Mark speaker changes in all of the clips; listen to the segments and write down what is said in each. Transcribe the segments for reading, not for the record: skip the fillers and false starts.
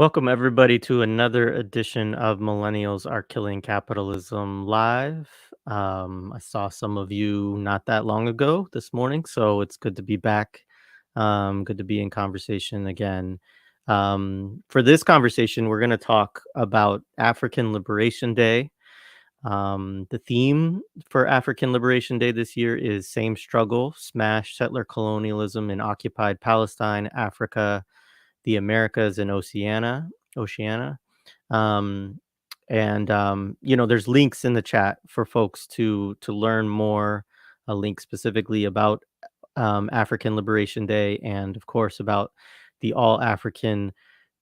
Speaker 1: Welcome, everybody, to another edition of Millennials Are Killing Capitalism Live. I saw some of you not that long ago this morning, so it's good to be back. Good to be in conversation again. For this conversation, we're going to talk about African Liberation Day. The theme for African Liberation Day this year is Same Struggle, Smash Settler Colonialism in Occupied Palestine, Africa, the Americas, and Oceania. There's links in the chat for folks to learn more, a link specifically about African Liberation Day, and of course about the All African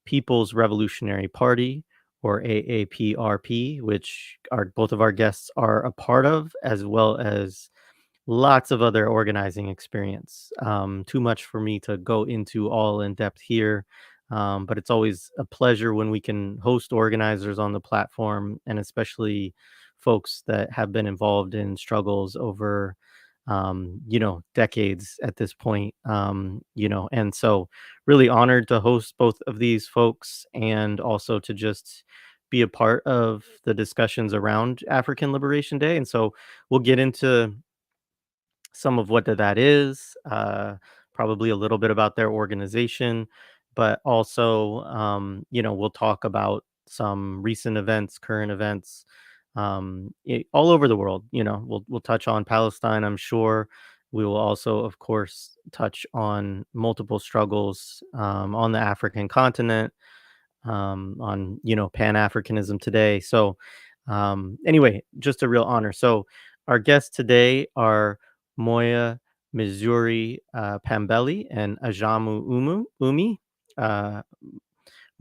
Speaker 1: People's Revolutionary Party, or A-APRP, which both of our guests are a part of, as well as lots of other organizing experience. Too much for me to go into all in depth here, but it's always a pleasure when we can host organizers on the platform, and especially folks that have been involved in struggles over, decades at this point. And so really honored to host both of these folks and also to just be a part of the discussions around African Liberation Day. And so we'll get into some of what that is, probably a little bit about their organization, but also, we'll talk about some recent events, current events, all over the world. We'll touch on Palestine, I'm sure. We will also, of course, touch on multiple struggles on the African continent, on Pan-Africanism today. So anyway, just a real honor. So our guests today are Moya, Mzuri, Pambeli, and Ahjamu Umi.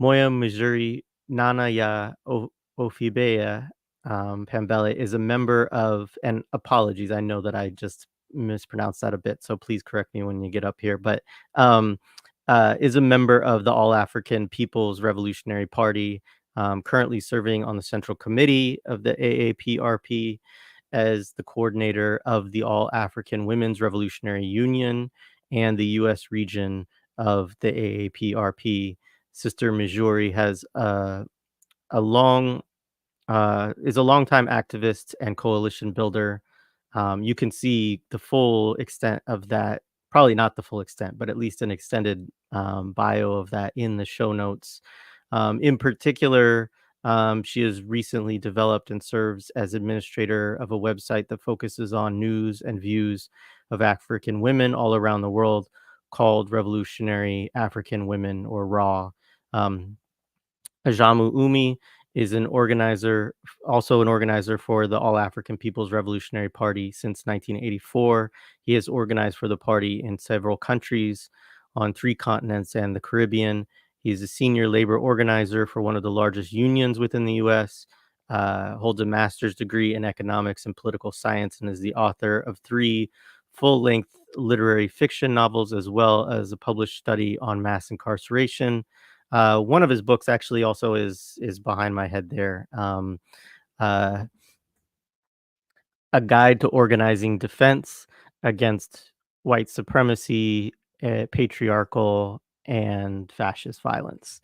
Speaker 1: Moya, Mzuri, Nana ya Offeibea, Pambeli is a member of, and apologies, I know that I just mispronounced that a bit, so please correct me when you get up here, but is a member of the All African People's Revolutionary Party, currently serving on the Central Committee of the A-APRP, as the coordinator of the All African Women's Revolutionary Union and the U.S. region of the A-APRP. Sister Mzuri has is a longtime activist and coalition builder. You can see the full extent of that, probably not the full extent, but at least an extended bio of that in the show notes. In particular, she has recently developed and serves as administrator of a website that focuses on news and views of African women all around the world, called Revolutionary African Women, or RAW. Ahjamu Umi is also an organizer for the All African People's Revolutionary Party since 1984. He has organized for the party in several countries on 3 continents and the Caribbean. He's a senior labor organizer for one of the largest unions within the U.S., holds a master's degree in economics and political science, and is the author of 3 full-length literary fiction novels, as well as a published study on mass incarceration. One of his books actually also is behind my head there. A Guide to Organizing Defense Against White Supremacy, Patriarchal, and Fascist Violence.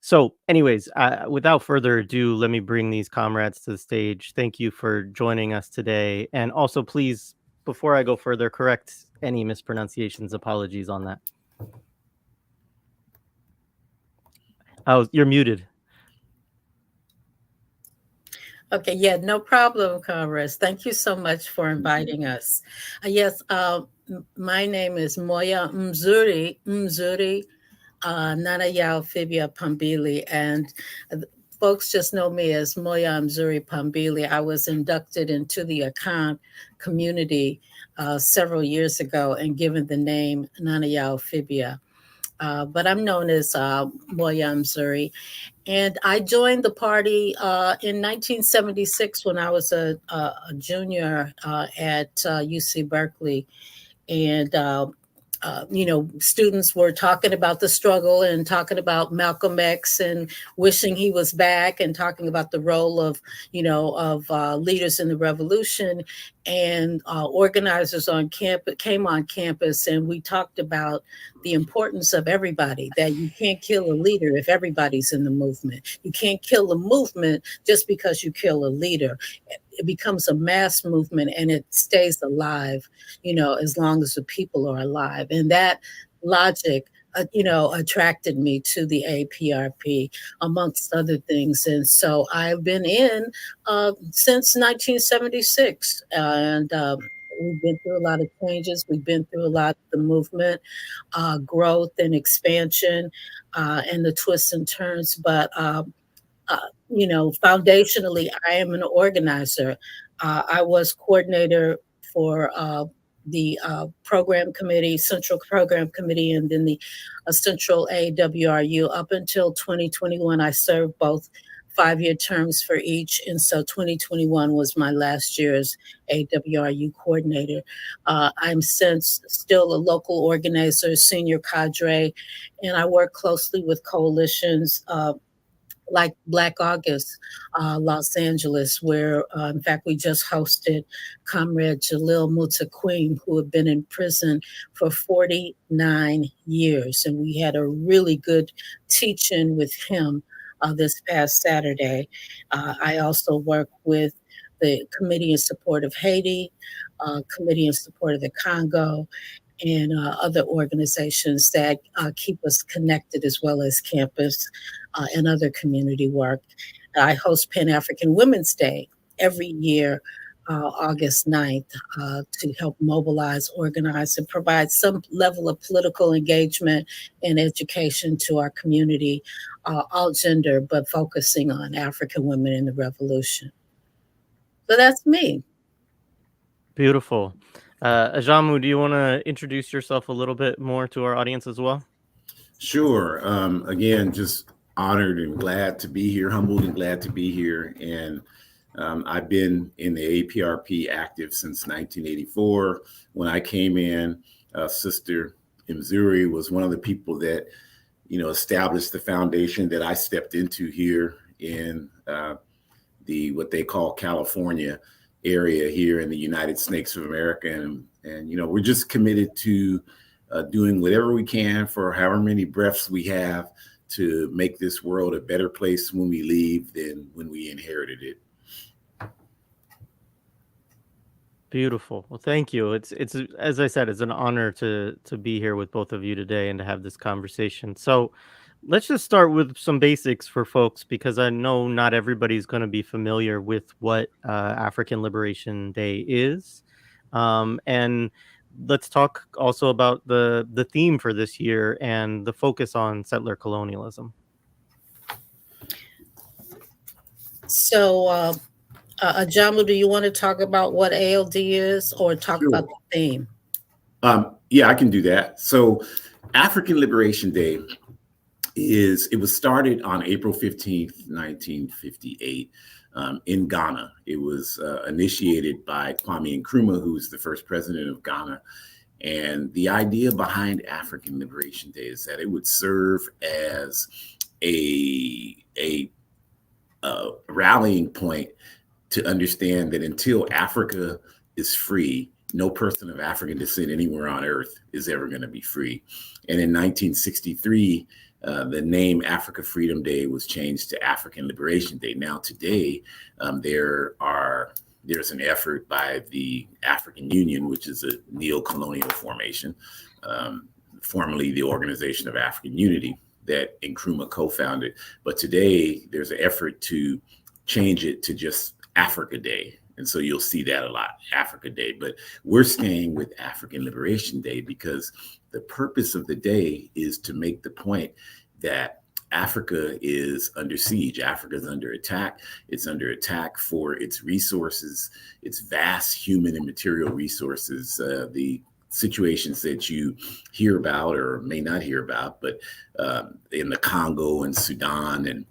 Speaker 1: So anyways, without further ado, let me bring these comrades to the stage. Thank you for joining us today. And also, please, before I go further, correct any mispronunciations. Apologies on that. Oh, you're muted.
Speaker 2: Okay, yeah, no problem, comrades. Thank you so much for inviting us. Yes, my name is Moya Mzuri, Nana ya Offeibea Pambeli, and folks just know me as Moya Mzuri Pambeli. I was inducted into the Akan community several years ago and given the name Nana ya Offeibea. But I'm known as Moya Mzuri. And I joined the party in 1976 when I was a junior at UC Berkeley. And, students were talking about the struggle and talking about Malcolm X and wishing he was back, and talking about the role of leaders in the revolution. And organizers on campus came on campus, and we talked about the importance of everybody, that you can't kill a leader if everybody's in the movement. You can't kill a movement just because you kill a leader. It becomes a mass movement and it stays alive, as long as the people are alive. And that logic, attracted me to the APRP, amongst other things. And so I've been in since 1976. And we've been through a lot of changes. We've been through a lot of the movement, growth and expansion, and the twists and turns. But foundationally, I am an organizer. I was coordinator for the program committee, central program committee, and then the central A-AWRU up until 2021. I served both 5-year terms for each. And so 2021 was my last year as A-AWRU coordinator. I'm since still a local organizer, senior cadre, and I work closely with coalitions like Black August, Los Angeles, where, in fact, we just hosted Comrade Jalil Mutaqueen, who had been in prison for 49 years. And we had a really good teach-in with him this past Saturday. I also work with the Committee in Support of Haiti, Committee in Support of the Congo, and other organizations that keep us connected, as well as campus and other community work. I host Pan-African Women's Day every year, August 9th, to help mobilize, organize, and provide some level of political engagement and education to our community, all gender, but focusing on African women in the revolution. So that's me.
Speaker 1: Beautiful. Ahjamu, do you want to introduce yourself a little bit more to our audience as well?
Speaker 3: Sure. Again, just honored and glad to be here, humbled and glad to be here. And I've been in the APRP active since 1984. When I came in, Sister Mzuri was one of the people that, established the foundation that I stepped into here in what they call California area here in the United States of America. And we're just committed to doing whatever we can for however many breaths we have to make this world a better place when we leave than when we inherited it.
Speaker 1: Beautiful. Well, thank you. It's as I said, it's an honor to be here with both of you today and to have this conversation. So let's just start with some basics for folks, because I know not everybody's going to be familiar with what African Liberation Day is. And let's talk also about the theme for this year and the focus on settler colonialism.
Speaker 2: So, Ahjamu, do you want to talk about what ALD is, or talk
Speaker 3: Sure.
Speaker 2: about the theme?
Speaker 3: Yeah, I can do that. So African Liberation Day it was started on April 15th, 1958 in Ghana. It was initiated by Kwame Nkrumah, who was the first president of Ghana. And the idea behind African Liberation Day is that it would serve as a rallying point to understand that until Africa is free, no person of African descent anywhere on earth is ever going to be free. And in 1963, the name Africa Freedom Day was changed to African Liberation Day. Now today, there's an effort by the African Union, which is a neo-colonial formation, formerly the Organization of African Unity, that Nkrumah co-founded. But today, there's an effort to change it to just Africa Day. And so you'll see that a lot, Africa Day. But we're staying with African Liberation Day because the purpose of the day is to make the point that Africa is under siege. Africa is under attack. It's under attack for its resources, its vast human and material resources, the situations that you hear about or may not hear about, but in the Congo and Sudan and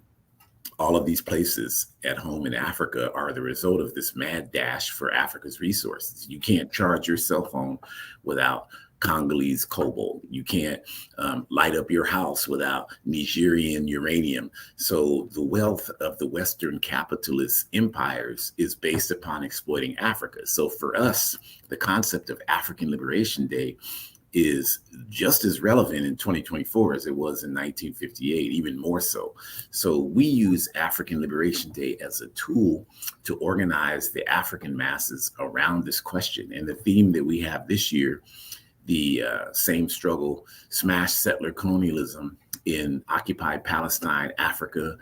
Speaker 3: all of these places at home in Africa are the result of this mad dash for Africa's resources. You can't charge your cell phone without Congolese cobalt. You can't light up your house without Nigerian uranium. So the wealth of the Western capitalist empires is based upon exploiting Africa. So for us, the concept of African Liberation Day is just as relevant in 2024 as it was in 1958, even more so. So we use African Liberation Day as a tool to organize the African masses around this question. And the theme that we have this year, the same struggle, smash settler colonialism in occupied Palestine, Africa,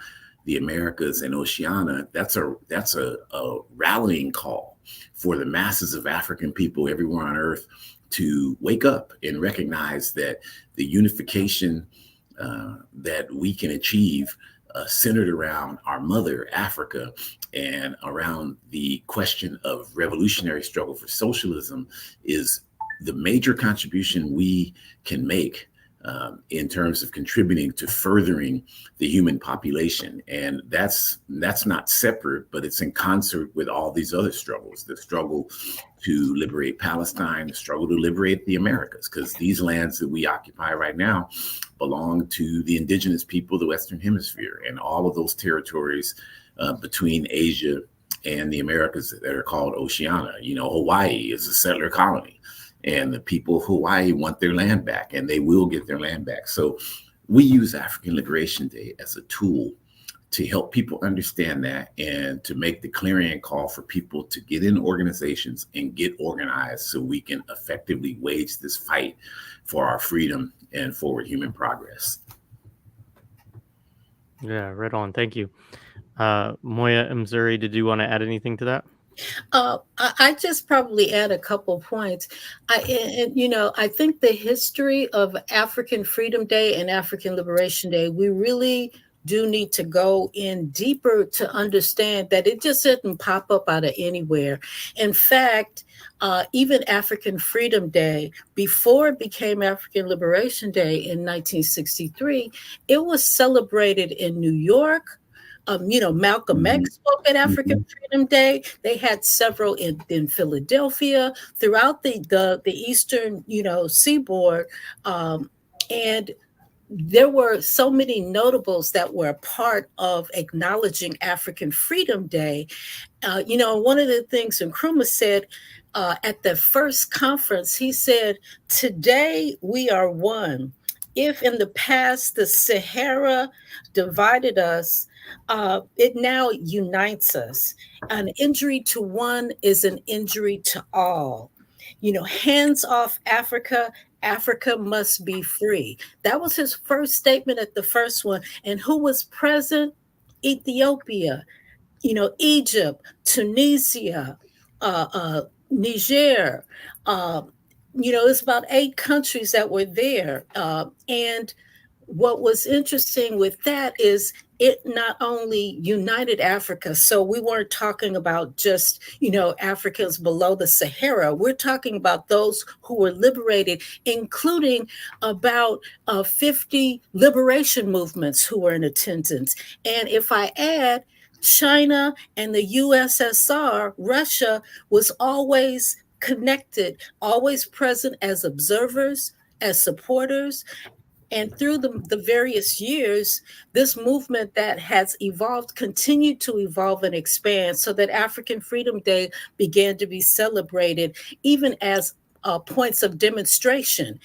Speaker 3: the Americas, and Oceania, that's a rallying call for the masses of African people everywhere on earth to wake up and recognize that the unification that we can achieve centered around our mother, Africa, and around the question of revolutionary struggle for socialism is the major contribution we can make in terms of contributing to furthering the human population. And that's not separate, but it's in concert with all these other struggles, the struggle to liberate Palestine, the struggle to liberate the Americas, because these lands that we occupy right now belong to the indigenous people of the Western Hemisphere, and all of those territories between Asia and the Americas that are called Oceania. You know, Hawaii is a settler colony, and the people of Hawaii want their land back, and they will get their land back. So we use African Liberation Day as a tool to help people understand that, and to make the clarion call for people to get in organizations and get organized so we can effectively wage this fight for our freedom and forward human progress.
Speaker 1: Yeah, right on. Thank you. Moya and Mzuri, did you want to add anything to that?
Speaker 2: I just probably add a couple points. I think the history of African Freedom Day and African Liberation Day, we really do need to go in deeper to understand that it just didn't pop up out of anywhere. In fact, even African Freedom Day, before it became African Liberation Day in 1963, it was celebrated in New York. Malcolm X spoke at African Freedom Day. They had several in Philadelphia, throughout the eastern, seaboard, and there were so many notables that were a part of acknowledging African Freedom Day. One of the things Nkrumah said at the first conference, he said, "Today we are one. If in the past the Sahara divided us, it now unites us. An injury to one is an injury to all. Hands off Africa. Africa must be free." That was his first statement at the first one. And who was present? Ethiopia, Egypt, Tunisia, Niger. It's about 8 countries that were there. And what was interesting with that is it not only united Africa, so we weren't talking about just, Africans below the Sahara. We're talking about those who were liberated, including about 50 liberation movements who were in attendance. And if I add, China and the USSR, Russia was always connected, always present as observers, as supporters. And through the various years, this movement that has evolved, continued to evolve and expand, so that African Freedom Day began to be celebrated even as points of demonstration.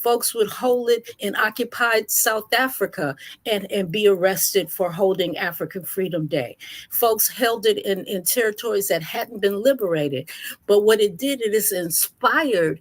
Speaker 2: Folks would hold it in occupied South Africa and be arrested for holding African Freedom Day. Folks held it in territories that hadn't been liberated. But what it did, it is inspired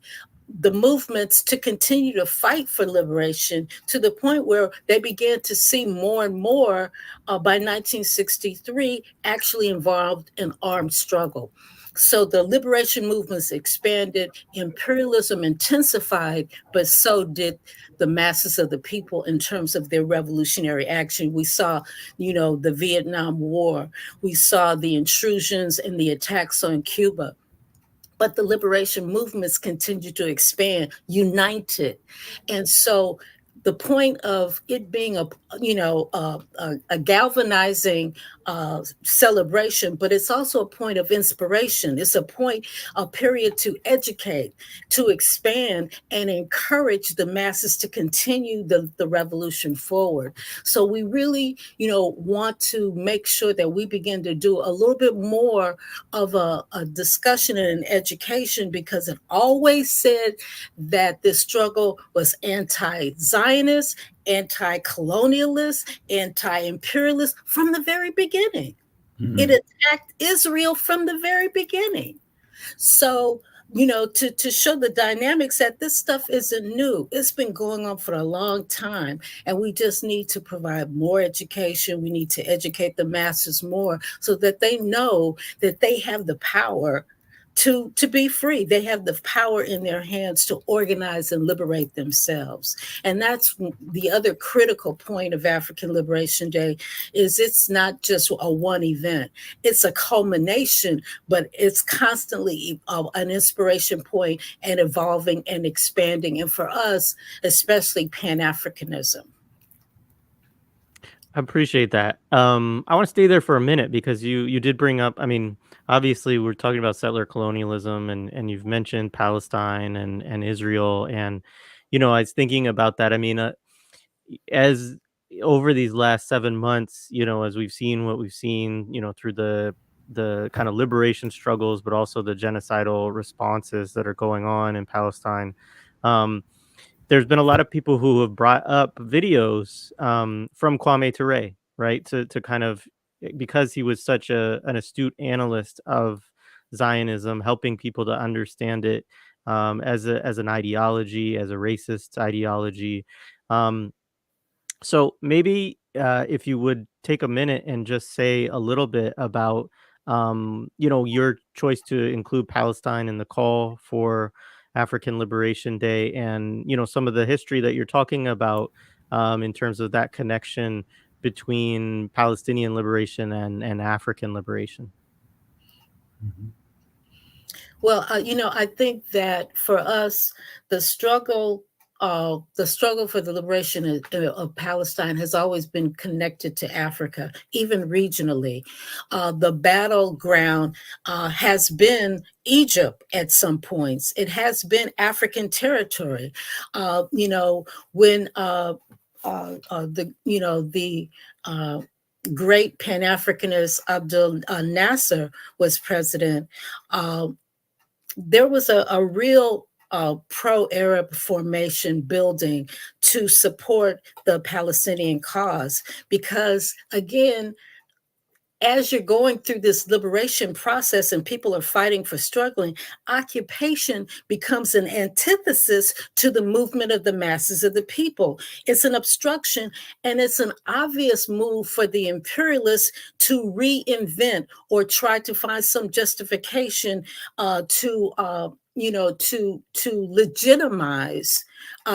Speaker 2: the movements to continue to fight for liberation, to the point where they began to see more and more by 1963 actually involved in armed struggle. So the liberation movements expanded, imperialism intensified, but so did the masses of the people in terms of their revolutionary action. We saw, the Vietnam War. We saw the intrusions and the attacks on Cuba. But the liberation movements continue to expand, united. And so the point of it being a galvanizing celebration, but it's also a point of inspiration. It's a period to educate, to expand, and encourage the masses to continue the revolution forward. So we really, want to make sure that we begin to do a little bit more of a discussion and an education, because it always said that this struggle was anti-Zionist, anti-colonialist, anti-imperialist from the very beginning. Mm-hmm. It attacked Israel from the very beginning. So, to show the dynamics that this stuff isn't new. It's been going on for a long time, and we just need to provide more education. We need to educate the masses more so that they know that they have the power to be free. They have the power in their hands to organize and liberate themselves. And that's the other critical point of African Liberation Day, is it's not just a one event. It's a culmination, but it's constantly an inspiration point and evolving and expanding. And for us, especially Pan-Africanism.
Speaker 1: I appreciate that. I want to stay there for a minute, because you did bring up, obviously we're talking about settler colonialism, and you've mentioned Palestine and Israel. And, I was thinking about that. As over these last 7 months, as we've seen what we've seen, through the kind of liberation struggles, but also the genocidal responses that are going on in Palestine. There's been a lot of people who have brought up videos from Kwame Ture, right? To kind of, because he was such an astute analyst of Zionism, helping people to understand it as an ideology, as a racist ideology. So maybe if you would take a minute and just say a little bit about, your choice to include Palestine in the call for African Liberation Day, and, some of the history that you're talking about in terms of that connection between Palestinian liberation and African liberation.
Speaker 2: Mm-hmm. Well, I think that for us, the struggle for the liberation of Palestine has always been connected to Africa, even regionally. The battleground has been Egypt at some points. It has been African territory. When the great Pan-Africanist Abdel Nasser was president, there was a real pro-Arab formation building to support the Palestinian cause, because, again, as you're going through this liberation process and people are fighting for struggling, occupation becomes an antithesis to the movement of the masses of the people. It's an obstruction, and it's an obvious move for the imperialists to reinvent or try to find some justification to legitimize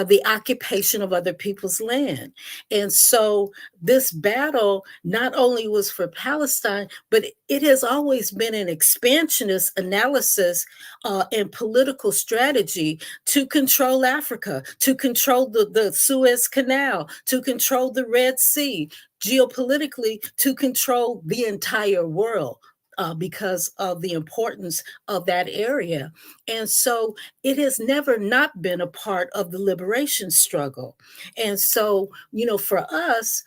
Speaker 2: the occupation of other people's land. And so this battle not only was for Palestine, but it has always been an expansionist analysis and political strategy to control Africa, to control the Suez Canal, to control the Red Sea, geopolitically, to control the entire world. Because of the importance of that area. And so it has never not been a part of the liberation struggle. And so, for us,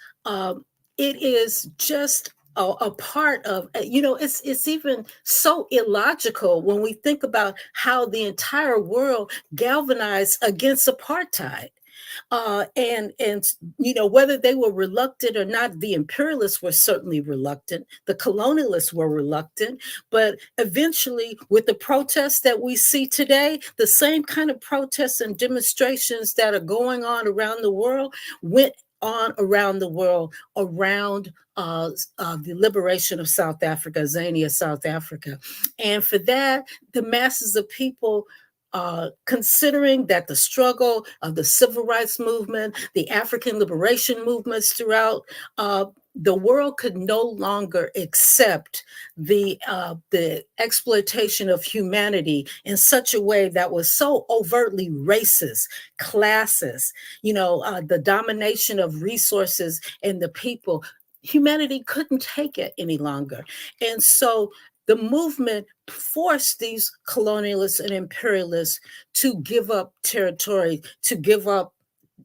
Speaker 2: it is just a part of, it's even so illogical when we think about how the entire world galvanized against apartheid. And whether they were reluctant or not, the imperialists were certainly reluctant. The colonialists were reluctant. But eventually, with the protests that we see today, the same kind of protests and demonstrations that are going on around the world went on around the world around the liberation of South Africa, Azania, South Africa. And for that, the masses of people, considering that the struggle of the civil rights movement, the African liberation movements throughout the world could no longer accept the exploitation of humanity in such a way that was so overtly racist, classist, the domination of resources and the people. Humanity couldn't take it any longer. And so the movement forced these colonialists and imperialists to give up territory, to give up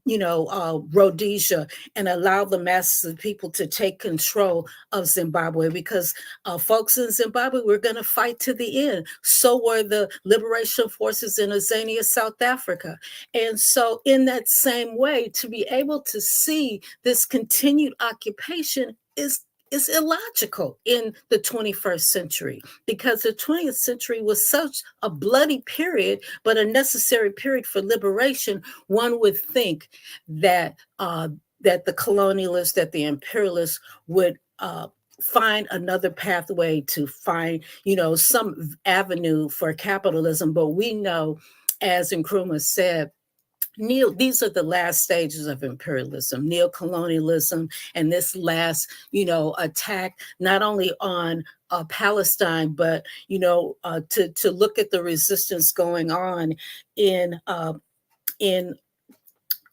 Speaker 2: Rhodesia, and allow the masses of people to take control of Zimbabwe, because folks in Zimbabwe were going to fight to the end. So were the liberation forces in Azania, South Africa. And so in that same way, to be able to see this continued occupation is illogical in the 21st century, because the 20th century was such a bloody period, but a necessary period for liberation. One would think that that the colonialists, that the imperialists would find another pathway to find, some avenue for capitalism. But we know, as Nkrumah said, these are the last stages of imperialism, neocolonialism, and this last, attack not only on Palestine, but to look at the resistance going on in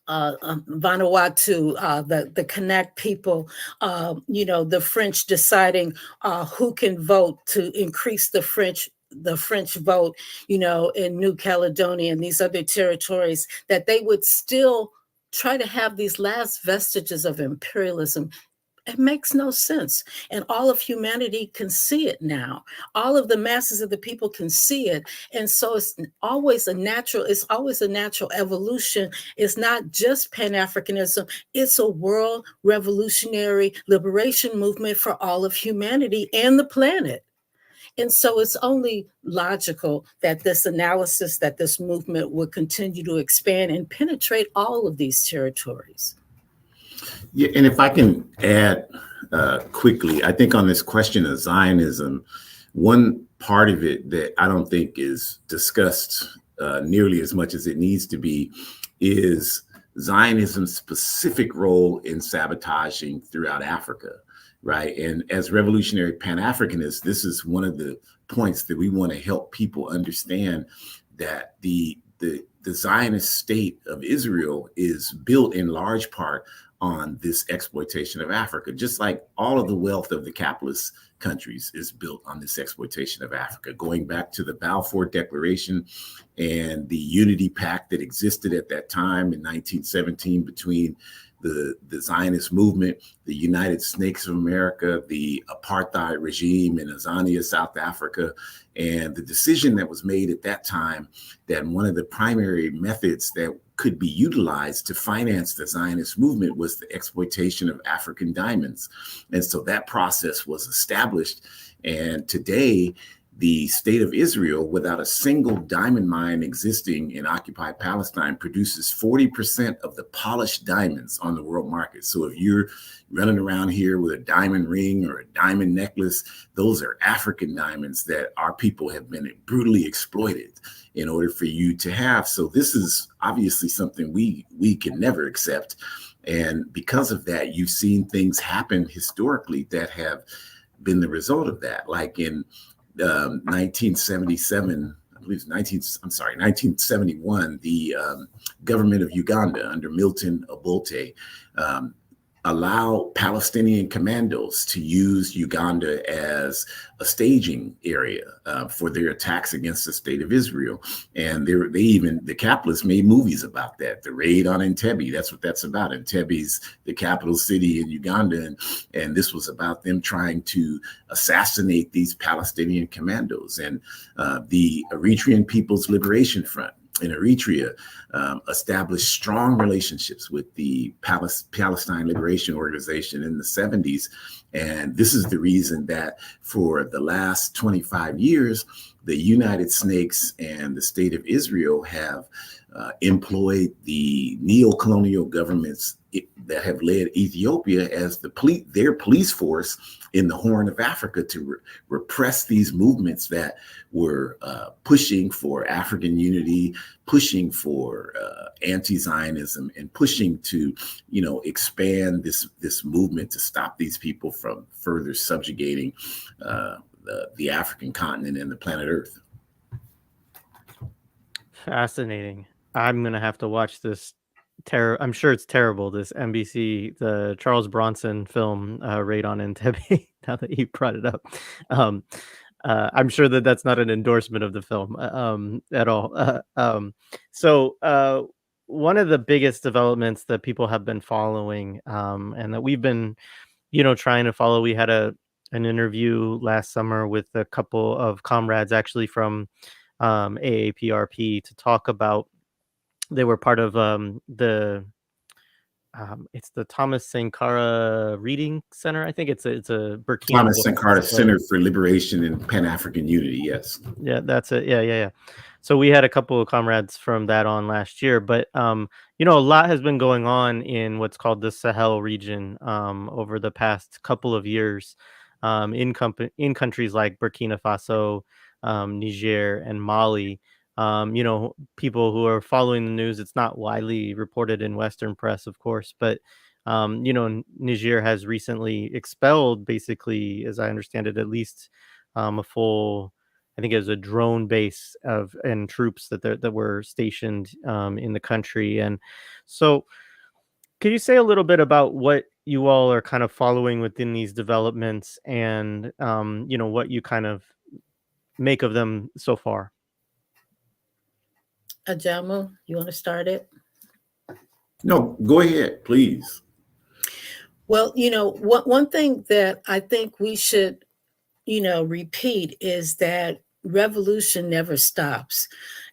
Speaker 2: Vanuatu, the Kanak people, the French deciding who can vote to increase the French vote, in New Caledonia and these other territories, that they would still try to have these last vestiges of imperialism. It makes no sense. And all of humanity can see it now. All of the masses of the people can see it. And so it's always a natural evolution. It's not just Pan-Africanism. It's a world revolutionary liberation movement for all of humanity and the planet. And so it's only logical that this analysis, that this movement would continue to expand and penetrate all of these territories.
Speaker 3: Yeah, and if I can add quickly, I think on this question of Zionism, one part of it that I don't think is discussed nearly as much as it needs to be is Zionism's specific role in sabotaging throughout Africa. Right. And as revolutionary Pan-Africanists, this is one of the points that we want to help people understand, that the Zionist state of Israel is built in large part on this exploitation of Africa, just like all of the wealth of the capitalist countries is built on this exploitation of Africa, going back to the Balfour Declaration and the Unity Pact that existed at that time in 1917 between the Zionist movement, the United Snakes of America, the apartheid regime in Azania, South Africa, and the decision that was made at that time that one of the primary methods that could be utilized to finance the Zionist movement was the exploitation of African diamonds. And so that process was established. And today, the state of Israel, without a single diamond mine existing in occupied Palestine, produces 40% of the polished diamonds on the world market. So if you're running around here with a diamond ring or a diamond necklace, those are African diamonds that our people have been brutally exploited in order for you to have. So this is obviously something we can never accept. And because of that, you've seen things happen historically that have been the result of that. Like in 1977, I believe 1971, the government of Uganda under Milton Obote allow Palestinian commandos to use Uganda as a staging area for their attacks against the state of Israel. And the capitalists made movies about that. The raid on Entebbe, that's what that's about. Entebbe's the capital city in Uganda. And this was about them trying to assassinate these Palestinian commandos. And the Eritrean People's Liberation Front in Eritrea established strong relationships with the Palestine Liberation Organization in the 70s. And this is the reason that for the last 25 years, the United Snakes and the state of Israel have employed the neo-colonial governments that have led Ethiopia as their police force in the Horn of Africa to repress these movements that were pushing for African unity, pushing for anti-Zionism, and pushing to, expand this movement to stop these people from further subjugating the African continent and the planet Earth.
Speaker 1: Fascinating. I'm gonna have to watch this. I'm sure it's terrible. This NBC, the Charles Bronson film, Raid on Entebbe. Now that you brought it up, I'm sure that that's not an endorsement of the film at all. So one of the biggest developments that people have been following, and that we've been, trying to follow. We had an interview last summer with a couple of comrades, actually from A-APRP, to talk about. They were part of it's the Thomas Sankara Reading Center. I think it's a Burkina
Speaker 3: Thomas Sankara Center for Liberation and Pan-African Unity. Yes.
Speaker 1: Yeah, that's it. Yeah. So we had a couple of comrades from that on last year, but a lot has been going on in what's called the Sahel region over the past couple of years, in countries like Burkina Faso, Niger, and Mali. People who are following the news, it's not widely reported in Western press, of course, but Niger has recently expelled, basically, as I understand it, at least a full, I think it was a drone base and troops that were stationed in the country. And so could you say a little bit about what you all are kind of following within these developments, and what you kind of make of them so far?
Speaker 2: Ahjamu, you want to start it?
Speaker 3: No, go ahead, please.
Speaker 2: Well, one thing that I think we should, repeat is that revolution never stops.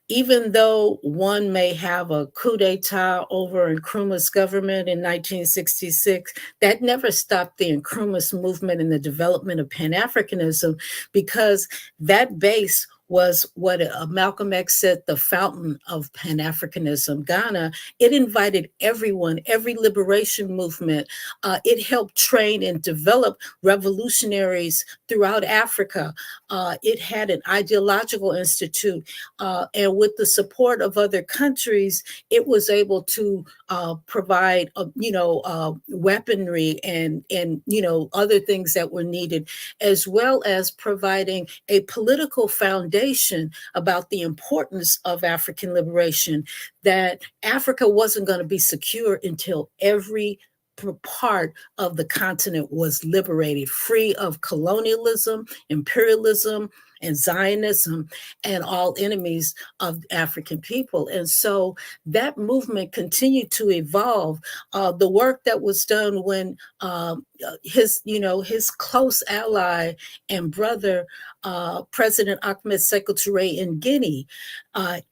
Speaker 2: Even though one may have a coup d'etat over Nkrumah's government in 1966, that never stopped the Nkrumah's movement and the development of Pan-Africanism, because that base was what Malcolm X said, the fountain of Pan-Africanism. Ghana, it invited everyone, every liberation movement. It helped train and develop revolutionaries throughout Africa. It had an ideological institute, and with the support of other countries, it was able to provide, weaponry and other things that were needed, as well as providing a political foundation about the importance of African liberation, that Africa wasn't going to be secure until every part of the continent was liberated, free of colonialism, imperialism, and Zionism, and all enemies of African people. And so that movement continued to evolve. The work that was done when his close ally and brother, President Ahmed Sékou Touré in Guinea,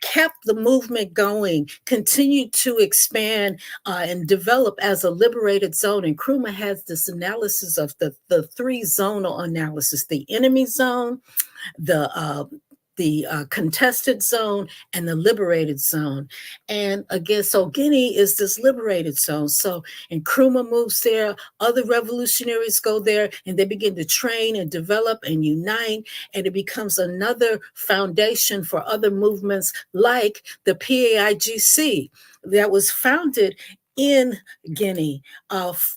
Speaker 2: kept the movement going, continued to expand and develop as a liberated zone. And Nkrumah has this analysis of the three zonal analysis: the enemy zone, the contested zone, and the liberated zone. And again, so Guinea is this liberated zone. So Nkrumah moves there, other revolutionaries go there, and they begin to train and develop and unite, and it becomes another foundation for other movements like the PAIGC that was founded in Guinea.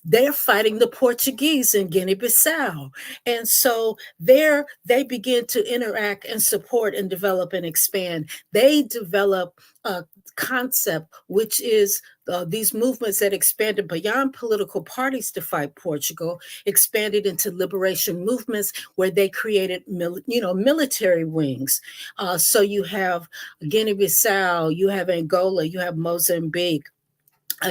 Speaker 2: They're fighting the Portuguese in Guinea-Bissau. And so there they begin to interact and support and develop and expand. They develop a concept, which is these movements that expanded beyond political parties to fight Portugal, expanded into liberation movements where they created military wings. So you have Guinea-Bissau, you have Angola, you have Mozambique,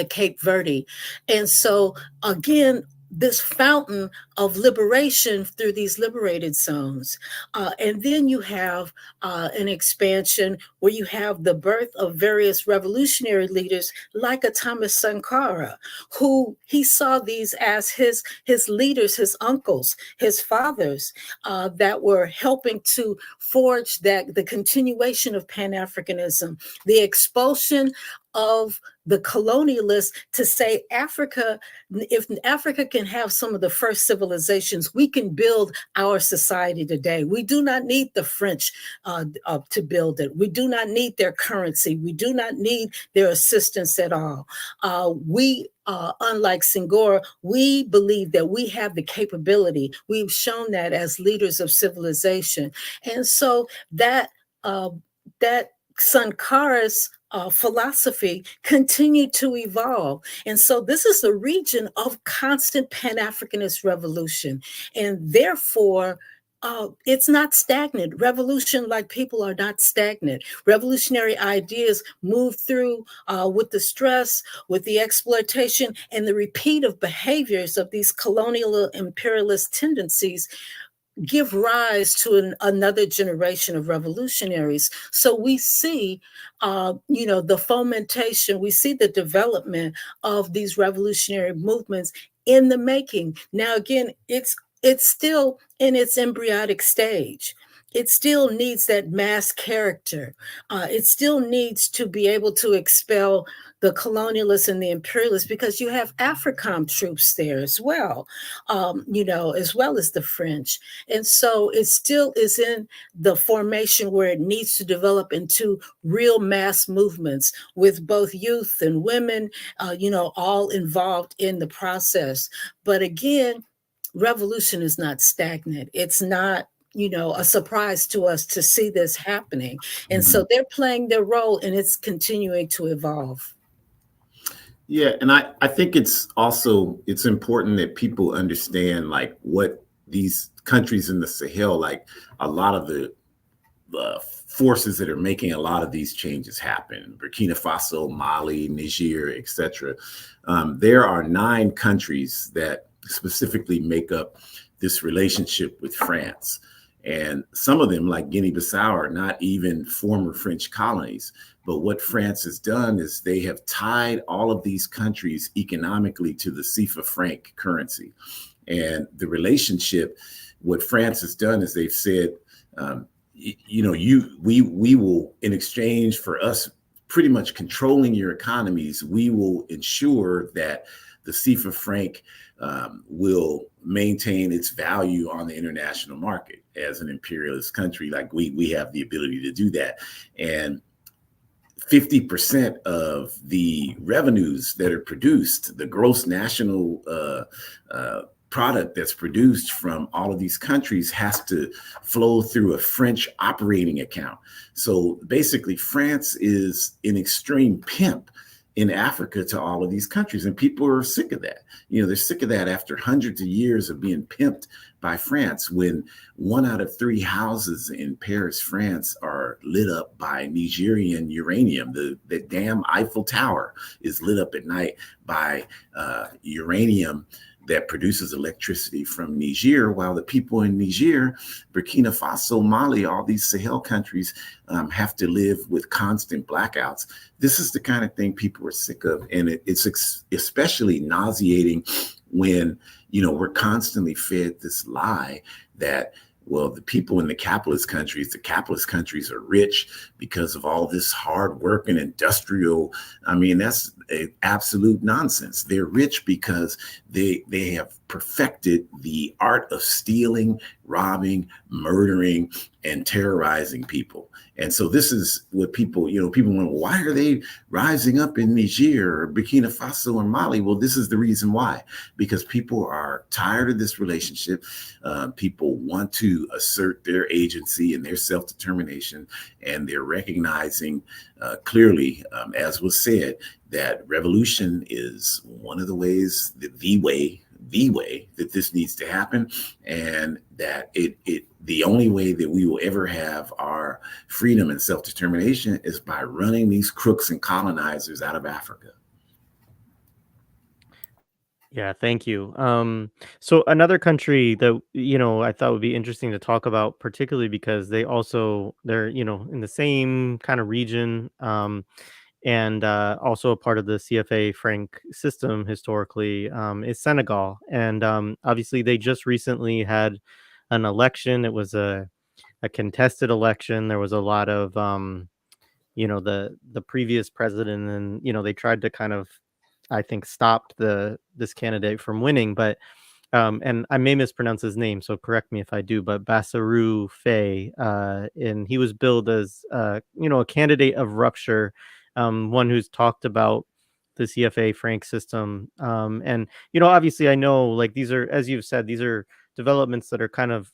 Speaker 2: Cape Verde. And so again, this fountain of liberation through these liberated zones. And then you have an expansion where you have the birth of various revolutionary leaders like a Thomas Sankara, who he saw these as his leaders, his uncles, his fathers, that were helping to forge the continuation of Pan-Africanism, the expulsion of the colonialists to say Africa, if Africa can have some of the first civilizations, we can build our society today. We do not need the French to build it. We do not need their currency. We do not need their assistance at all. Unlike Senghor, we believe that we have the capability. We've shown that as leaders of civilization. And so that Sankara's philosophy continued to evolve. And so this is a region of constant Pan-Africanist revolution. And therefore, it's not stagnant. Revolution, like people, are not stagnant. Revolutionary ideas move through with the stress, with the exploitation, and the repeat of behaviors of these colonial imperialist tendencies give rise to another generation of revolutionaries. So we see, the fomentation, we see the development of these revolutionary movements in the making. Now, again, it's still in its embryonic stage. It still needs that mass character. It still needs to be able to expel the colonialists and the imperialists, because you have AFRICOM troops there as well, as well as the French. And so it still is in the formation where it needs to develop into real mass movements with both youth and women, all involved in the process. But again, revolution is not stagnant. It's not a surprise to us to see this happening. And so they're playing their role, and it's continuing to evolve.
Speaker 3: Yeah, and I think it's important that people understand like what these countries in the Sahel, like a lot of the forces that are making a lot of these changes happen, Burkina Faso, Mali, Niger, etc. There are 9 countries that specifically make up this relationship with France. And some of them, like Guinea-Bissau, are not even former French colonies. But what France has done is they have tied all of these countries economically to the CFA franc currency. And the relationship, what France has done is they've said, we will, in exchange for us pretty much controlling your economies, we will ensure that the CFA franc will maintain its value on the international market. As an imperialist country, like we have the ability to do that. And 50% of the revenues that are produced, the gross national product that's produced from all of these countries, has to flow through a French operating account. So basically, France is an extreme pimp in Africa to all of these countries. And people are sick of that. They're sick of that after hundreds of years of being pimped by France, when 1 out of 3 houses in Paris, France, are lit up by Nigerian uranium. The damn Eiffel Tower is lit up at night by uranium that produces electricity from Niger, while the people in Niger, Burkina Faso, Mali, all these Sahel countries have to live with constant blackouts. This is the kind of thing people are sick of. And it's especially nauseating when, we're constantly fed this lie that, well, the people in the capitalist countries are rich because of all this hard work and industrial. I mean, that's absolute nonsense. They're rich because they have perfected the art of stealing, robbing, murdering, and terrorizing people. And so this is what people wonder, why are they rising up in Niger or Burkina Faso or Mali? Well, this is the reason why, because people are tired of this relationship. People want to assert their agency and their self-determination, and they're recognizing clearly, as was said, that revolution is one of the ways, the way that this needs to happen, and that the only way that we will ever have our freedom and self-determination is by running these crooks and colonizers out of Africa.
Speaker 1: Yeah, thank you. So another country that, I thought would be interesting to talk about, particularly because they're, in the same kind of region, and also a part of the CFA franc system historically, is Senegal. And obviously they just recently had an election. It was a contested election. There was a lot of the previous president, and they tried to kind of, I think, stop this candidate from winning. But and I may mispronounce his name, so correct me if I do, but Bassirou Faye, and he was billed as, a candidate of rupture, one who's talked about the CFA Frank system. And, obviously I know, like, these are, as you've said, these are developments that are kind of,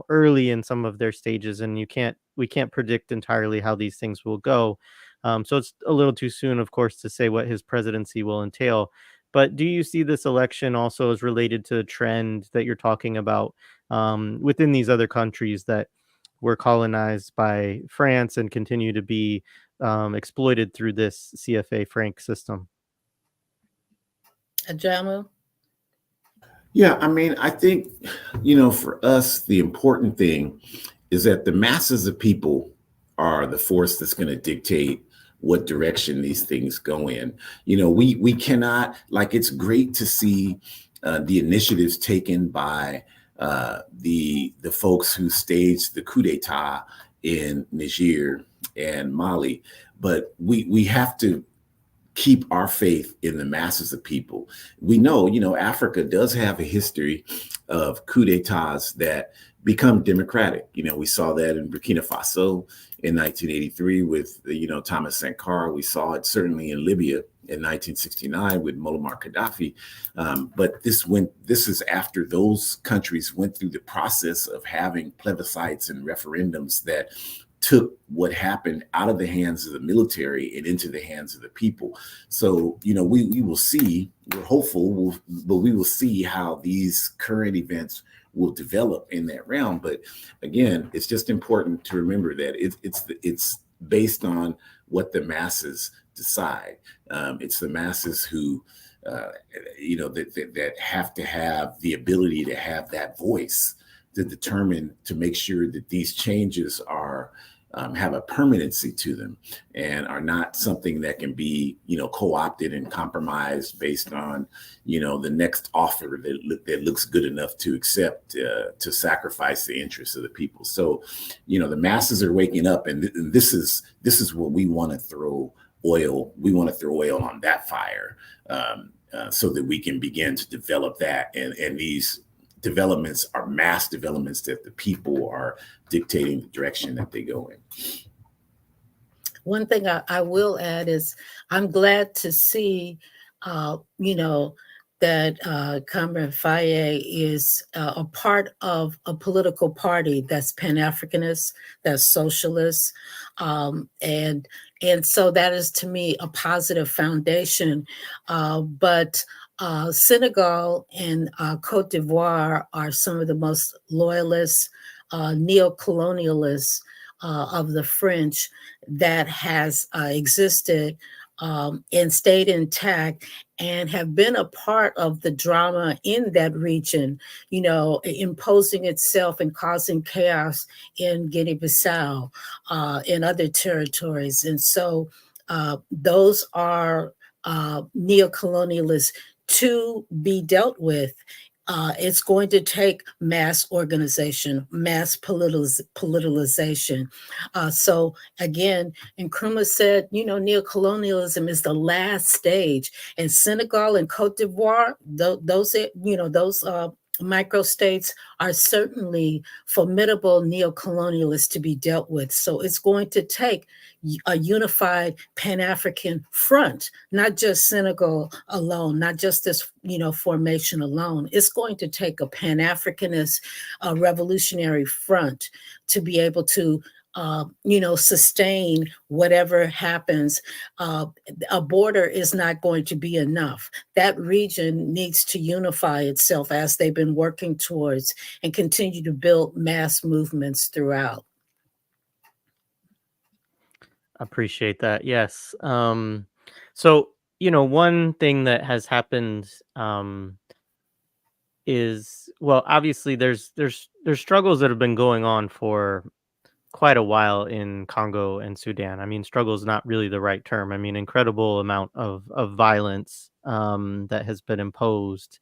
Speaker 1: early in some of their stages, and we can't predict entirely how these things will go. So it's a little too soon, of course, to say what his presidency will entail. But do you see this election also as related to the trend that you're talking about, within these other countries that were colonized by France and continue to be exploited through this CFA franc system?
Speaker 2: Ahjamu?
Speaker 3: Yeah, I mean, I think, for us, the important thing is that the masses of people are the force that's going to dictate what direction these things go in. We cannot, like, it's great to see the initiatives taken by the folks who staged the coup d'etat in Niger and Mali, but we have to keep our faith in the masses of people. We know, Africa does have a history of coup d'etats that become democratic. We saw that in Burkina Faso in 1983 with, Thomas Sankara. We saw it certainly in Libya in 1969 with Muammar Gaddafi. But this is after those countries went through the process of having plebiscites and referendums that took what happened out of the hands of the military and into the hands of the people. So, we will see, we're hopeful, but we will see how these current events will develop in that realm. But again, it's just important to remember that it's based on what the masses decide. It's the masses who, that have to have the ability to have that voice to determine, to make sure that these changes are have a permanency to them and are not something that can be, co-opted and compromised based on, the next offer that looks good enough to accept, to sacrifice the interests of the people. So, the masses are waking up, and this is what we want to throw oil. We want to throw oil on that fire, so that we can begin to develop that. And these developments are mass developments that the people are dictating the direction that they go in.
Speaker 2: One thing I will add is I'm glad to see, that Comrade Faye is a part of a political party that's Pan-Africanist, that's socialist, and so that is, to me, a positive foundation. But Senegal and Cote d'Ivoire are some of the most loyalist, neo-colonialists of the French that has existed and stayed intact, and have been a part of the drama in that region, imposing itself and causing chaos in Guinea-Bissau, in other territories. And so those are neo-colonialists to be dealt with. It's going to take mass organization, mass politicalization. So again, Nkrumah said, neocolonialism is the last stage. And Senegal and Cote d'Ivoire, those microstates are certainly formidable neocolonialists to be dealt with. So it's going to take a unified Pan-African front, not just Senegal alone, not just this, formation alone. It's going to take a Pan-Africanist revolutionary front to be able to sustain whatever happens. A border is not going to be enough. That region needs to unify itself, as they've been working towards, and continue to build mass movements throughout.
Speaker 1: Appreciate that. Yes. So, one thing that has happened is, well, obviously there's struggles that have been going on for quite a while in Congo and Sudan. I mean, struggle is not really the right term. I mean, incredible amount of violence that has been imposed.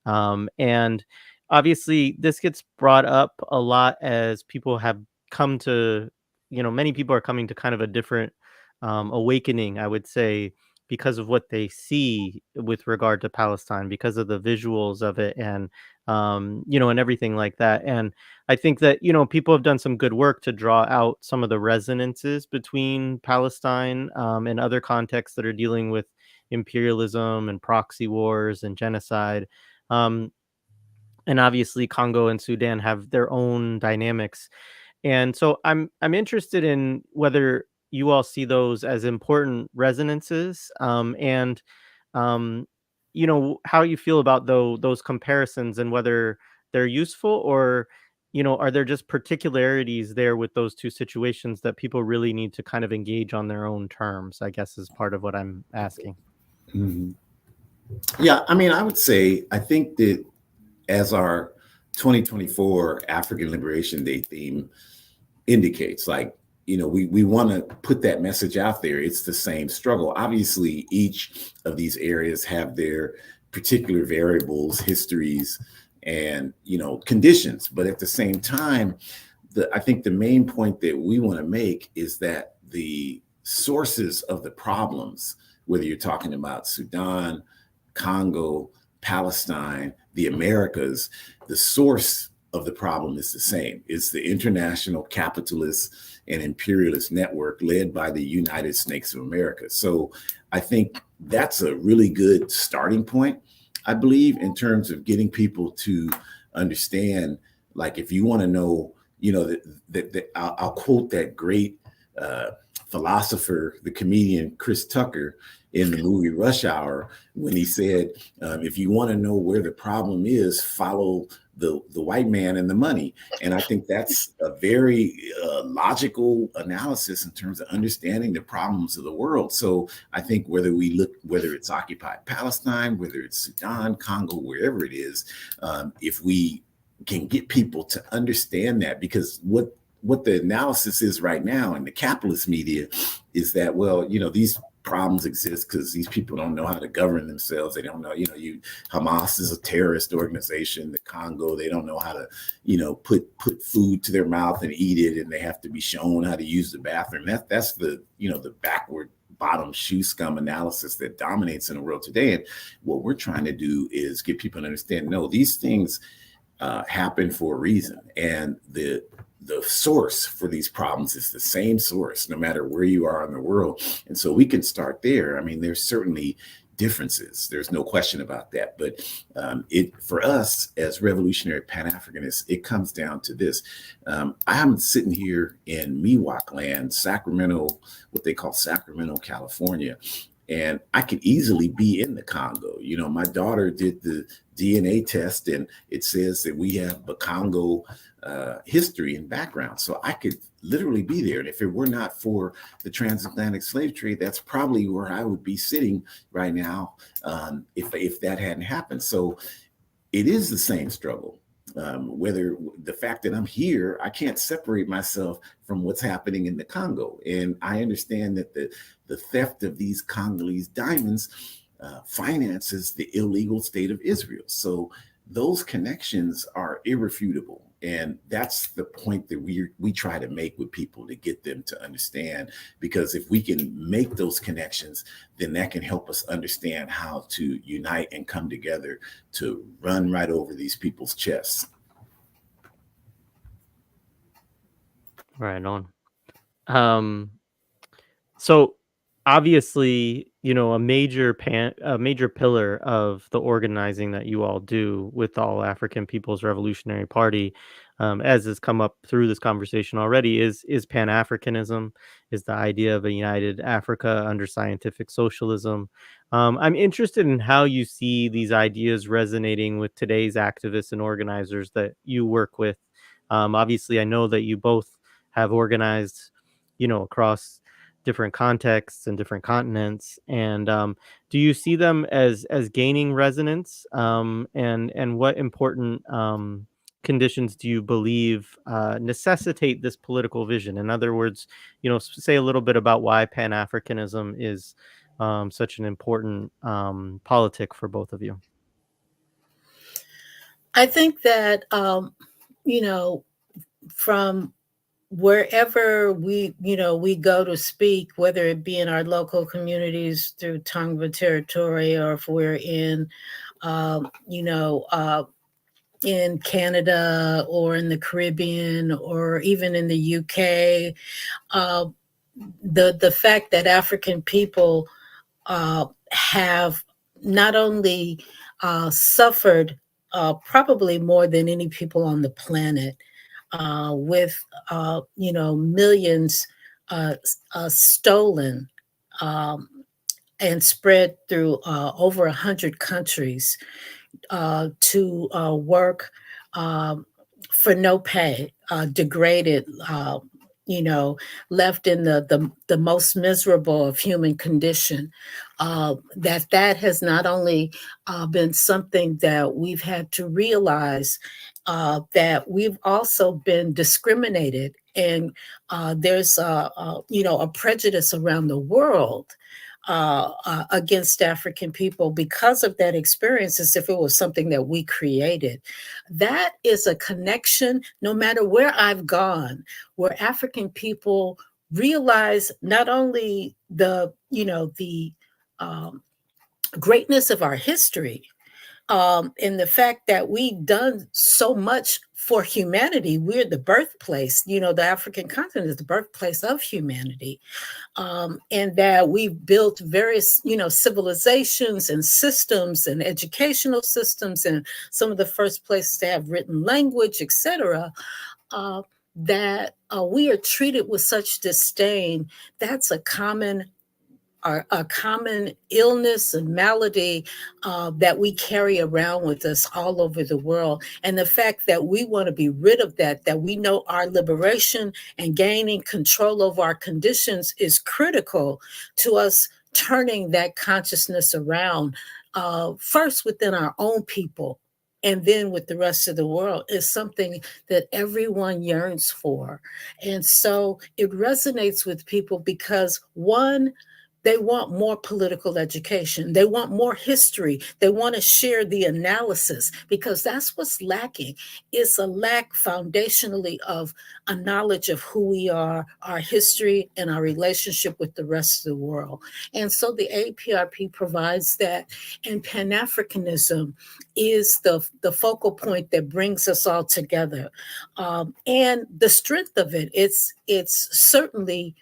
Speaker 1: And obviously this gets brought up a lot as people have come to, many people are coming to kind of a different awakening, I would say, because of what they see with regard to Palestine, because of the visuals of it, and and everything like that. And I think that people have done some good work to draw out some of the resonances between Palestine and other contexts that are dealing with imperialism and proxy wars and genocide. Um, and obviously, Congo and Sudan have their own dynamics, and so I'm interested in whether you all see those as important resonances, and um, how you feel about those comparisons, and whether they're useful, or are there just particularities there with those two situations that people really need to kind of engage on their own terms, I guess, is part of what I'm asking.
Speaker 3: Mhm. Yeah, I mean, I would say, I think that as our 2024 African Liberation Day theme indicates, like, we want to put that message out there. It's the same struggle. Obviously, each of these areas have their particular variables, histories, and conditions. But at the same time, I think the main point that we want to make is that the sources of the problems, whether you're talking about Sudan, Congo, Palestine, the Americas, the source of the problem is the same. It's the international capitalist and imperialist network led by the United Snakes of America. So I think that's a really good starting point, I believe, in terms of getting people to understand, like, if you want to know, that I'll quote that great philosopher, the comedian Chris Tucker, in the movie Rush Hour, when he said, if you want to know where the problem is, follow the white man and the money. And I think that's a very logical analysis in terms of understanding the problems of the world. So I think whether it's occupied Palestine, whether it's Sudan, Congo, wherever it is, if we can get people to understand that, because what the analysis is right now in the capitalist media is that, well, these problems exist because these people don't know how to govern themselves. They don't know, Hamas is a terrorist organization. The Congo, they don't know how to, put food to their mouth and eat it, and they have to be shown how to use the bathroom. That's the, the backward bottom shoe scum analysis that dominates in the world today. And what we're trying to do is get people to understand, no, these things happen for a reason, and the source for these problems is the same source, no matter where you are in the world. And so we can start there. I mean, there's certainly differences. There's no question about that. But for us as revolutionary Pan-Africanists, it comes down to this. I'm sitting here in Miwok land, Sacramento, what they call Sacramento, California, and I could easily be in the Congo. My daughter did the DNA test, and it says that we have Bakongo history and background. So I could literally be there. And if it were not for the transatlantic slave trade, that's probably where I would be sitting right now, if that hadn't happened. So it is the same struggle. Whether the fact that I'm here, I can't separate myself from what's happening in the Congo. And I understand that the theft of these Congolese diamonds finances the illegal state of Israel. So those connections are irrefutable. And that's the point that we try to make with people, to get them to understand, because if we can make those connections, then that can help us understand how to unite and come together to run right over these people's chests.
Speaker 1: Right on. So obviously, a major pillar of the organizing that you all do with the All African People's Revolutionary Party, as has come up through this conversation already, is Pan-Africanism, is the idea of a united Africa under scientific socialism. I'm interested in how you see these ideas resonating with today's activists and organizers that you work with. Obviously, I know that you both have organized, across different contexts and different continents. And do you see them as gaining resonance? And what important conditions do you believe necessitate this political vision? In other words, say a little bit about why Pan-Africanism is such an important politic for both of you.
Speaker 2: I think that, from wherever we go to speak, whether it be in our local communities through Tongva territory, or if we're in, in Canada or in the Caribbean or even in the UK, the fact that African people have not only suffered probably more than any people on the planet, with millions stolen and spread through over 100 countries to work for no pay, degraded, left in the most miserable of human condition. That has not only been something that we've had to realize, that we've also been discriminated, and there's a prejudice around the world against African people because of that experience, as if it was something that we created. That is a connection, no matter where I've gone, where African people realize not only the greatness of our history, and the fact that we've done so much for humanity. We're the birthplace, the African continent is the birthplace of humanity. And that we've built various, civilizations and systems and educational systems, and some of the first places to have written language, etc. That we are treated with such disdain. That's a common illness and malady that we carry around with us all over the world. And the fact that we want to be rid of that we know our liberation and gaining control over our conditions is critical to us turning that consciousness around, first within our own people, and then with the rest of the world, is something that everyone yearns for. And so it resonates with people because, one, they want more political education. They want more history. They want to share the analysis, because that's what's lacking. It's a lack foundationally of a knowledge of who we are, our history, and our relationship with the rest of the world. And so the A-APRP provides that, and Pan-Africanism is the focal point that brings us all together. And the strength of it, it's certainly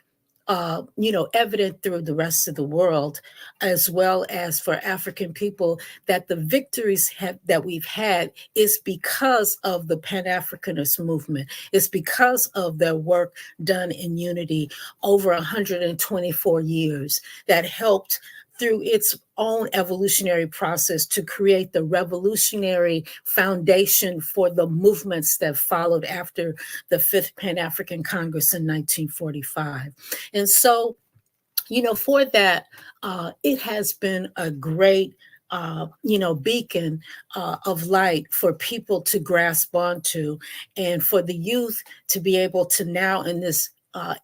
Speaker 2: evident through the rest of the world, as well as for African people, that the victories that we've had is because of the Pan-Africanist movement. It's because of their work done in unity over 124 years that helped through its own evolutionary process to create the revolutionary foundation for the movements that followed after the Fifth Pan-African Congress in 1945. And so, for that, it has been a great beacon of light for people to grasp onto, and for the youth to be able to now, in this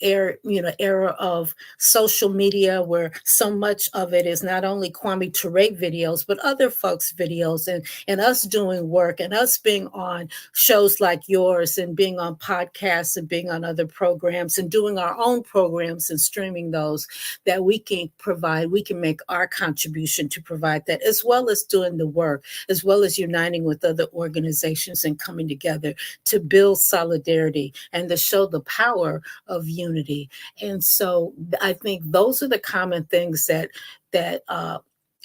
Speaker 2: era of social media, where so much of it is not only Kwame Ture videos, but other folks' videos, and us doing work, and us being on shows like yours, and being on podcasts, and being on other programs, and doing our own programs and streaming those, that we can make our contribution to provide that, as well as doing the work, as well as uniting with other organizations and coming together to build solidarity and to show the power of unity. And so I think those are the common things that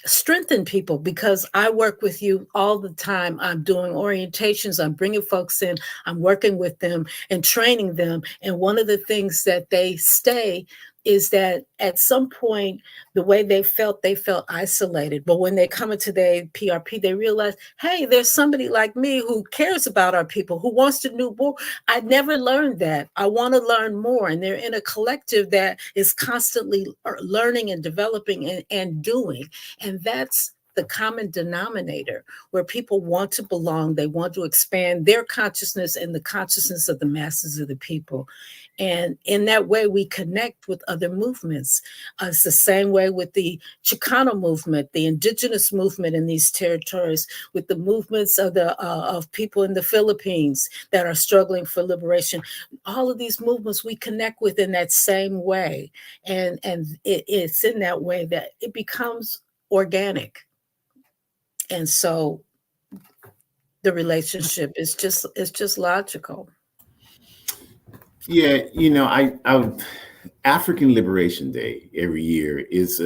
Speaker 2: strengthen people, because I work with you all the time. I'm doing orientations, I'm bringing folks in, I'm working with them and training them. And one of the things that they stay is that at some point, the way they felt isolated. But when they come into the PRP, they realize, hey, there's somebody like me who cares about our people, who wants to know more. I never learned that. I want to learn more. And they're in a collective that is constantly learning and developing and doing. And that's the common denominator where people want to belong. They want to expand their consciousness and the consciousness of the masses of the people. And in that way, we connect with other movements. It's the same way with the Chicano movement, the indigenous movement in these territories, with the movements of people in the Philippines that are struggling for liberation. All of these movements we connect with in that same way. And it's in that way that it becomes organic. And so the relationship is just logical.
Speaker 3: Yeah, African Liberation Day every year it's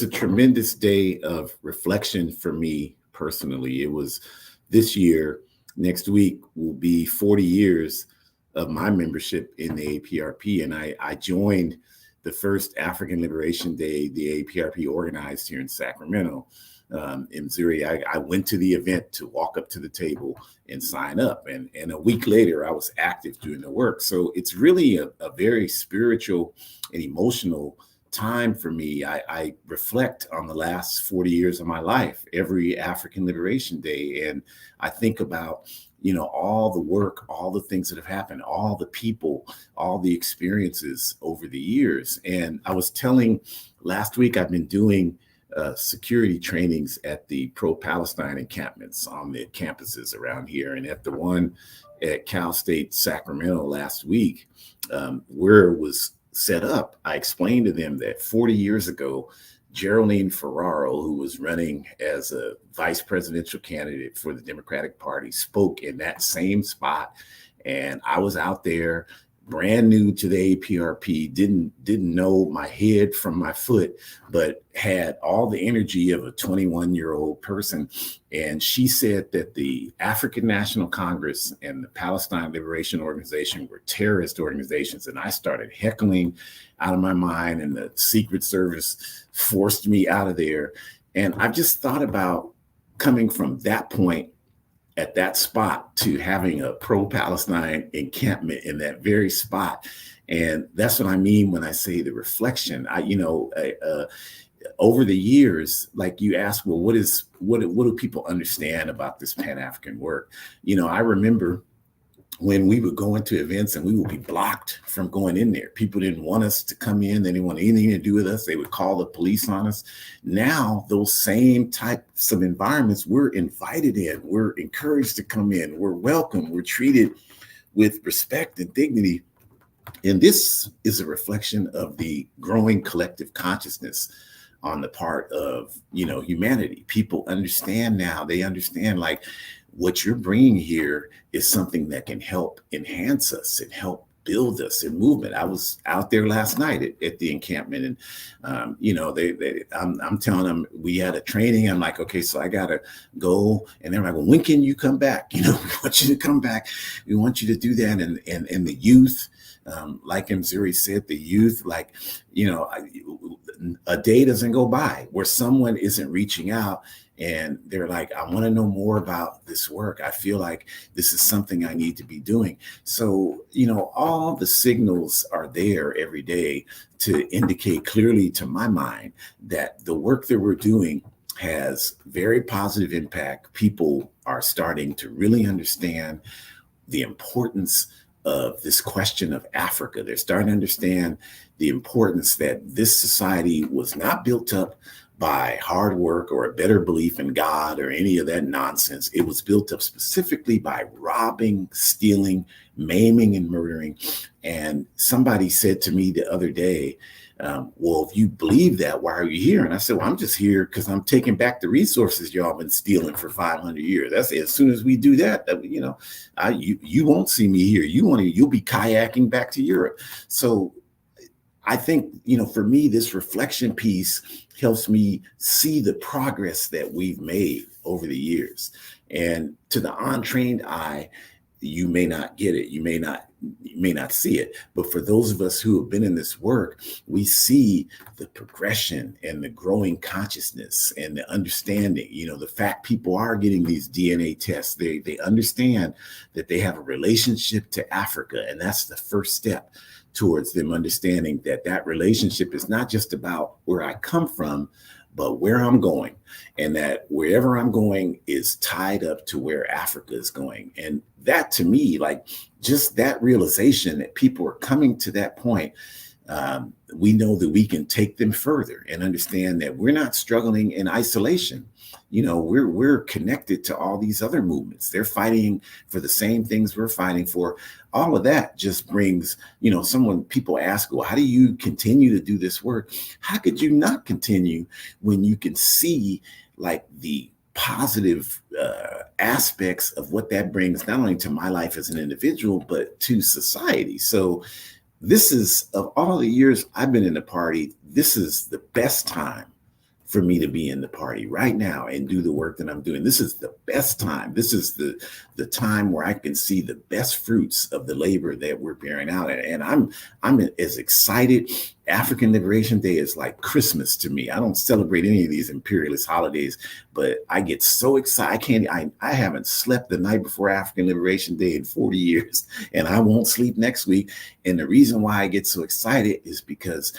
Speaker 3: a tremendous day of reflection for me personally. It was this year, next week will be 40 years of my membership in the A-APRP, and I joined the first African Liberation Day the A-APRP organized here in Sacramento. In Mzuri, I went to the event to walk up to the table and sign up. And a week later, I was active doing the work. So it's really a very spiritual and emotional time for me. I reflect on the last 40 years of my life, every African Liberation Day. And I think about, all the work, all the things that have happened, all the people, all the experiences over the years. And I was telling last week, I've been doing security trainings at the pro-Palestine encampments on the campuses around here. And at the one at Cal State Sacramento last week, where it was set up, I explained to them that 40 years ago, Geraldine Ferraro, who was running as a vice presidential candidate for the Democratic Party, spoke in that same spot. And I was out there, brand new to the A-APRP, didn't know my head from my foot, but had all the energy of a 21-year-old person. And she said that the African National Congress and the Palestine Liberation Organization were terrorist organizations. And I started heckling out of my mind, and the Secret Service forced me out of there. And I've just thought about coming from that point at that spot to having a pro-Palestine encampment in that very spot. And that's what I mean when I say the reflection. Over the years, like you asked, well, what do people understand about this Pan-African work? I remember when we would go into events and we would be blocked from going in there. People didn't want us to come in. They didn't want anything to do with us. They would call the police on us. Now, those same types of environments, we're invited in. We're encouraged to come in. We're welcome. We're treated with respect and dignity. And this is a reflection of the growing collective consciousness on the part of, humanity. People understand now. They understand, like, what you're bringing here is something that can help enhance us and help build us in movement. I was out there last night at the encampment, and I'm telling them we had a training. I'm like, okay, so I gotta go, and they're like, well, when can you come back? We want you to come back. We want you to do that, and the youth. Like Mzuri said, the youth, a day doesn't go by where someone isn't reaching out and they're like, I want to know more about this work. I feel like this is something I need to be doing. So, all the signals are there every day to indicate clearly to my mind that the work that we're doing has very positive impact. People are starting to really understand the importance of this question of Africa. They're starting to understand the importance that this society was not built up by hard work or a better belief in God or any of that nonsense. It was built up specifically by robbing, stealing, maiming, and murdering. And somebody said to me the other day, well, if you believe that, why are you here? And I said, well, I'm just here because I'm taking back the resources y'all been stealing for 500 years. That's as soon as we do that, you won't see me here. You'll be kayaking back to Europe. So I think, for me, this reflection piece helps me see the progress that we've made over the years. And to the untrained eye, you may not get it. You may not see it. But for those of us who have been in this work, we see the progression and the growing consciousness and the understanding, the fact people are getting these DNA tests. They understand that they have a relationship to Africa. And that's the first step towards them understanding that relationship is not just about where I come from, but where I'm going, and that wherever I'm going is tied up to where Africa is going. And that, to me, like, just that realization that people are coming to that point, we know that we can take them further and understand that we're not struggling in isolation. You know, we're connected to all these other movements. They're fighting for the same things we're fighting for. All of that just brings, you know, people ask, well, how do you continue to do this work? How could you not continue when you can see like the positive aspects of what that brings, not only to my life as an individual, but to society? So this is, of all the years I've been in the party, this is the best time for me to be in the party right now and do the work that I'm doing. This is the best time. This is the time where I can see the best fruits of the labor that we're bearing out. And I'm as excited. African Liberation Day is like Christmas to me. I don't celebrate any of these imperialist holidays, but I get so excited. I haven't slept the night before African Liberation Day in 40 years, and I won't sleep next week. And the reason why I get so excited is because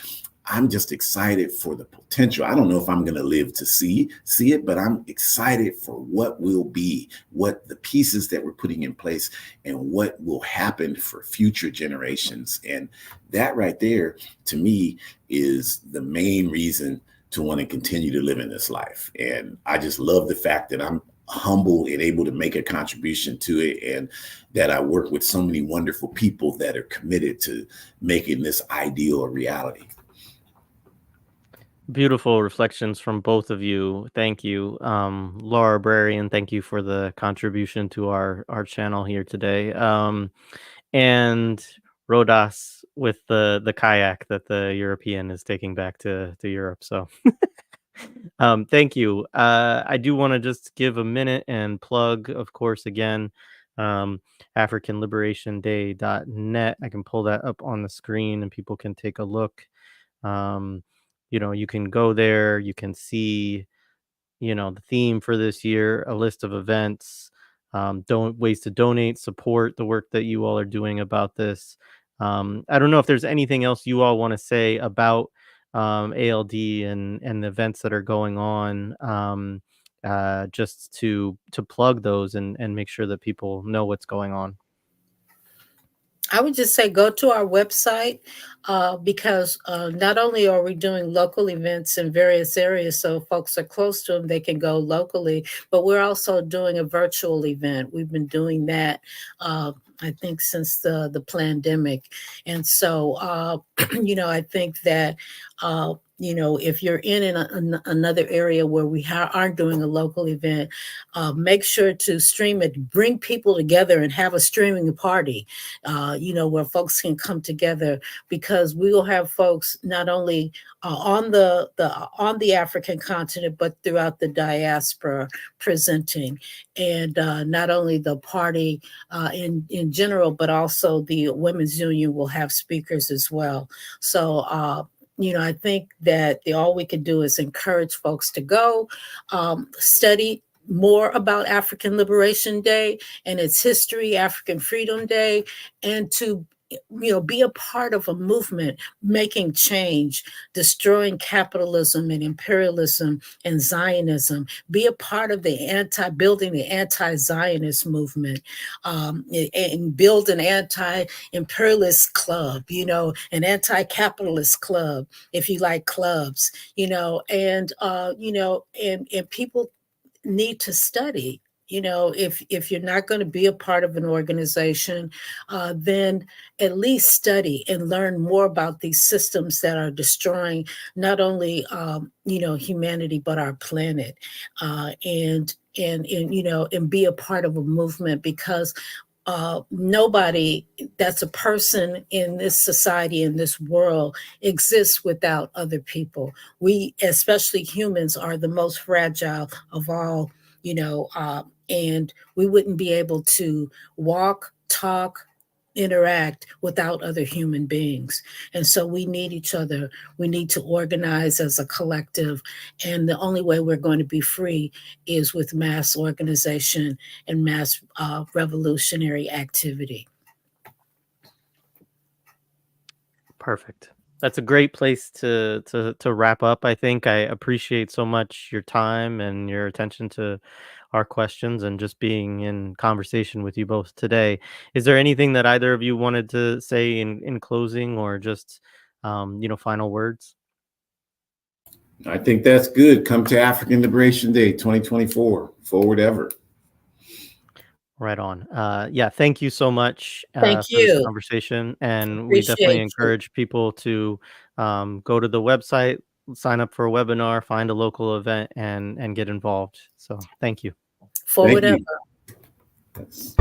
Speaker 3: I'm just excited for the potential. I don't know if I'm going to live to see it, but I'm excited for what will be, what the pieces that we're putting in place, and what will happen for future generations. And that right there, to me, is the main reason to want to continue to live in this life. And I just love the fact that I'm humble and able to make a contribution to it, and that I work with so many wonderful people that are committed to making this ideal a reality.
Speaker 1: Beautiful reflections from both of you. Thank you. Laura Brarian, thank you for the contribution to our channel here today. And Rodas with the kayak that the European is taking back to Europe. So thank you. I do want to just give a minute and plug, of course, again, AfricanLiberationDay.net. I can pull that up on the screen and people can take a look. You know, you can go there, you can see, you know, the theme for this year, a list of events, ways to donate, support the work that you all are doing about this. I don't know if there's anything else you all want to say about ALD and the events that are going on, just to plug those and make sure that people know what's going on.
Speaker 2: I would just say go to our website because not only are we doing local events in various areas, so folks are close to them, they can go locally, but we're also doing a virtual event. We've been doing that, I think, since the pandemic. And so, you know, I think that, you know, if you're in another area where we aren't doing a local event, make sure to stream it, bring people together and have a streaming party, you know, where folks can come together, because we will have folks not only on the African continent, but throughout the diaspora presenting. And not only the party in general, but also the Women's Union will have speakers as well. So, you know, I think that all we can do is encourage folks to go study more about African Liberation Day and its history, African Freedom Day, and to, you know, be a part of a movement making change, destroying capitalism and imperialism and Zionism. Be a part of building the anti-Zionist movement, and build an anti-imperialist club, you know, an anti-capitalist club, if you like clubs, you know, and people need to study. You know, if you're not going to be a part of an organization, then at least study and learn more about these systems that are destroying not only, you know, humanity, but our planet, and you know, and be a part of a movement, because nobody that's a person in this society, in this world, exists without other people. We, especially humans, are the most fragile of all, you know, and we wouldn't be able to walk, talk, interact without other human beings. And so we need each other. We need to organize as a collective. And the only way we're going to be free is with mass organization and mass revolutionary activity.
Speaker 1: Perfect. That's a great place to wrap up. I think I appreciate so much your time and your attention to our questions and just being in conversation with you both today. Is there anything that either of you wanted to say in closing, or just final words?
Speaker 3: I think that's good. Come to African Liberation Day 2024. Forward ever.
Speaker 1: Right on. Yeah, thank you so much
Speaker 2: Thank
Speaker 1: for this
Speaker 2: you.
Speaker 1: conversation. And we definitely
Speaker 2: Appreciate you.
Speaker 1: encourage people to go to the website, sign up for a webinar, find a local event, and get involved. So thank you.
Speaker 2: Forward
Speaker 3: Thank
Speaker 2: ever.
Speaker 3: you. Yes.